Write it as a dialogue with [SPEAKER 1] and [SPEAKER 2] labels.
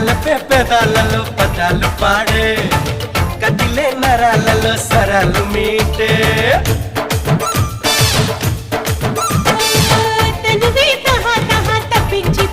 [SPEAKER 1] వలపే పెదాలలో పదాలు పాడే కదిలే నరాలలో సరాలు మీటే
[SPEAKER 2] తనువే తహా తహా తప్పించి